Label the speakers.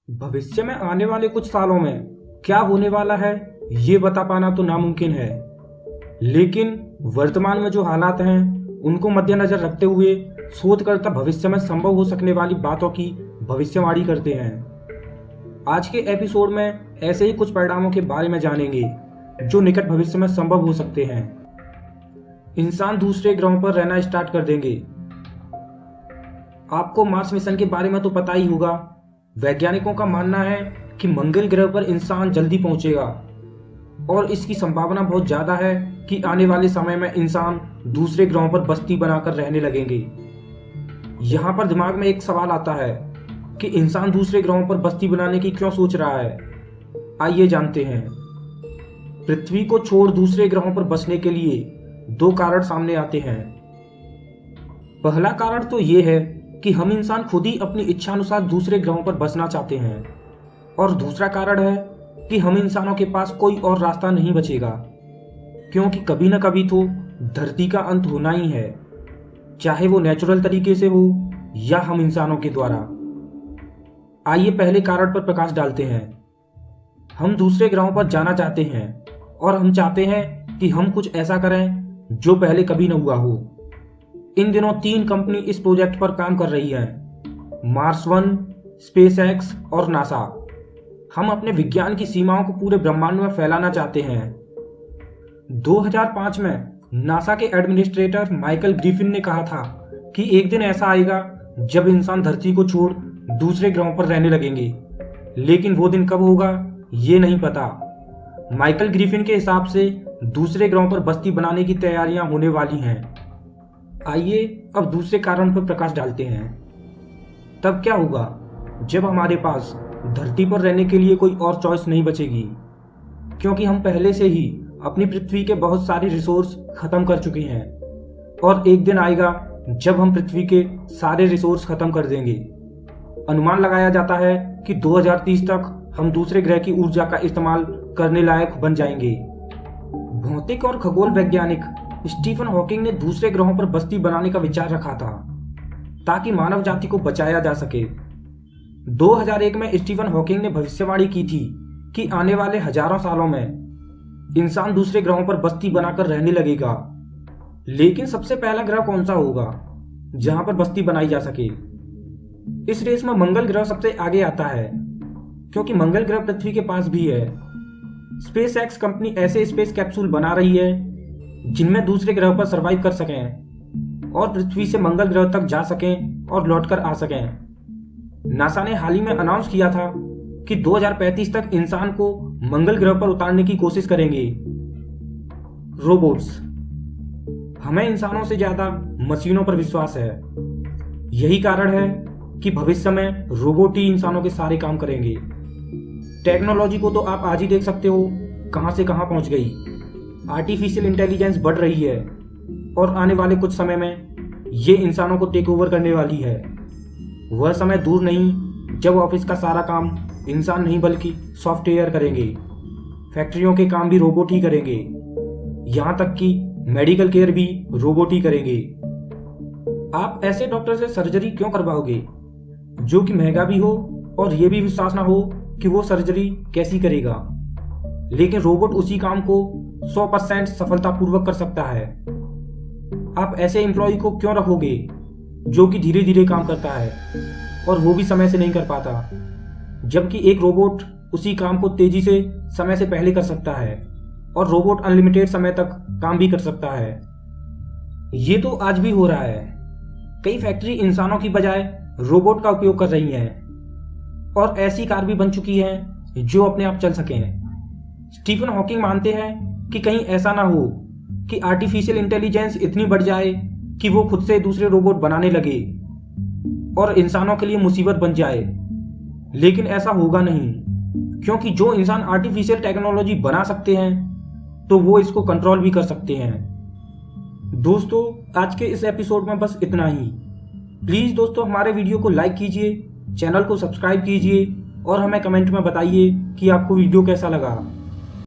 Speaker 1: भविष्य में आने वाले कुछ सालों में क्या होने वाला है ये बता पाना तो नामुमकिन है, लेकिन वर्तमान में जो हालात हैं उनको मद्देनजर रखते हुए शोधकर्ता भविष्य में संभव हो सकने वाली बातों की भविष्यवाणी करते हैं। आज के एपिसोड में ऐसे ही कुछ परिणामों के बारे में जानेंगे जो निकट भविष्य में संभव हो सकते हैं। इंसान दूसरे ग्रहों पर रहना स्टार्ट कर देंगे। आपको मार्स मिशन के बारे में तो पता ही होगा। वैज्ञानिकों का मानना है कि मंगल ग्रह पर इंसान जल्दी पहुंचेगा और इसकी संभावना बहुत ज्यादा है कि आने वाले समय में इंसान दूसरे ग्रहों पर बस्ती बनाकर रहने लगेंगे। यहाँ पर दिमाग में एक सवाल आता है कि इंसान दूसरे ग्रहों पर बस्ती बनाने की क्यों सोच रहा है। आइए जानते हैं। पृथ्वी को छोड़ दूसरे ग्रहों पर बसने के लिए दो कारण सामने आते हैं। पहला कारण तो ये है कि हम इंसान खुद ही अपनी इच्छानुसार दूसरे ग्रहों पर बसना चाहते हैं, और दूसरा कारण है कि हम इंसानों के पास कोई और रास्ता नहीं बचेगा, क्योंकि कभी न कभी तो धरती का अंत होना ही है, चाहे वो नेचुरल तरीके से हो या हम इंसानों के द्वारा। आइए पहले कारण पर प्रकाश डालते हैं। हम दूसरे ग्रहों पर जाना चाहते हैं और हम चाहते हैं कि हम कुछ ऐसा करें जो पहले कभी न हुआ हो। इन दिनों 3 कंपनी इस प्रोजेक्ट पर काम कर रही हैं, मार्स वन, स्पेसएक्स और नासा। हम अपने विज्ञान की सीमाओं को पूरे ब्रह्मांड में फैलाना चाहते हैं। 2005 में नासा के एडमिनिस्ट्रेटर माइकल ग्रिफिन ने कहा था कि एक दिन ऐसा आएगा जब इंसान धरती को छोड़ दूसरे ग्रहों पर रहने लगेंगे, लेकिन वो दिन कब होगा ये नहीं पता। माइकल ग्रिफिन के हिसाब से दूसरे ग्रहों पर बस्ती बनाने की तैयारियां होने वाली हैं। आइए अब दूसरे कारण पर प्रकाश डालते हैं। तब क्या होगा जब हमारे पास धरती पर रहने के लिए कोई और चॉइस नहीं बचेगी, क्योंकि हम पहले से ही अपनी पृथ्वी के बहुत सारे रिसोर्स खत्म कर चुके हैं, और एक दिन आएगा जब हम पृथ्वी के सारे रिसोर्स खत्म कर देंगे। अनुमान लगाया जाता है कि 2030 तक हम दूसरे ग्रह की ऊर्जा का इस्तेमाल करने लायक बन जाएंगे। भौतिक और खगोल वैज्ञानिक स्टीफन हॉकिंग ने दूसरे ग्रहों पर बस्ती बनाने का विचार रखा था ताकि मानव जाति को बचाया जा सके। 2001 में स्टीफन हॉकिंग ने भविष्यवाणी की थी कि आने वाले हजारों सालों में इंसान दूसरे ग्रहों पर बस्ती बनाकर रहने लगेगा। लेकिन सबसे पहला ग्रह कौन सा होगा जहां पर बस्ती बनाई जा सके? इस रेस में मंगल ग्रह सबसे आगे आता है, क्योंकि मंगल ग्रह पृथ्वी के पास भी है। स्पेसएक्स कंपनी ऐसे स्पेस कैप्सूल बना रही है जिनमें दूसरे ग्रह पर सरवाइव कर सकें और पृथ्वी से मंगल ग्रह तक जा सकें और लौटकर आ सकें। नासा ने हाल ही में अनाउंस किया था कि 2035 तक इंसान को मंगल ग्रह पर उतारने की कोशिश करेंगे रोबोट्स। हमें इंसानों से ज्यादा मशीनों पर विश्वास है। यही कारण है कि भविष्य में रोबोट ही इंसानों के सारे काम करेंगे। टेक्नोलॉजी को तो आप आज ही देख सकते हो कहां से कहां पहुंच गई। आर्टिफिशियल इंटेलिजेंस बढ़ रही है और आने वाले कुछ समय में ये इंसानों को टेक ओवर करने वाली है। वह समय दूर नहीं जब ऑफिस का सारा काम इंसान नहीं बल्कि सॉफ्टवेयर करेंगे। फैक्ट्रियों के काम भी रोबोट ही करेंगे, यहाँ तक कि मेडिकल केयर भी रोबोट ही करेंगे। आप ऐसे डॉक्टर से सर्जरी क्यों करवाओगे जो कि महंगा भी हो और ये भी विश्वास ना हो कि वो सर्जरी कैसी करेगा, लेकिन रोबोट उसी काम को 100% सफलतापूर्वक कर सकता है। आप ऐसे एम्प्लॉय को क्यों रखोगे जो कि धीरे धीरे काम करता है और वो भी समय से नहीं कर पाता, जबकि एक रोबोट उसी काम को तेजी से समय से पहले कर सकता है और रोबोट अनलिमिटेड समय तक काम भी कर सकता है। ये तो आज भी हो रहा है। कई फैक्ट्री इंसानों की बजाय रोबोट का उपयोग कर रही हैं और ऐसी कार भी बन चुकी हैं जो अपने आप चल सकें। स्टीफन हॉकिंग मानते हैं कि कहीं ऐसा ना हो कि आर्टिफिशियल इंटेलिजेंस इतनी बढ़ जाए कि वो खुद से दूसरे रोबोट बनाने लगे और इंसानों के लिए मुसीबत बन जाए। लेकिन ऐसा होगा नहीं, क्योंकि जो इंसान आर्टिफिशियल टेक्नोलॉजी बना सकते हैं तो वो इसको कंट्रोल भी कर सकते हैं। दोस्तों, आज के इस एपिसोड में बस इतना ही। प्लीज दोस्तों हमारे वीडियो को लाइक कीजिए, चैनल को सब्सक्राइब कीजिए और हमें कमेंट में बताइए कि आपको वीडियो कैसा लगा।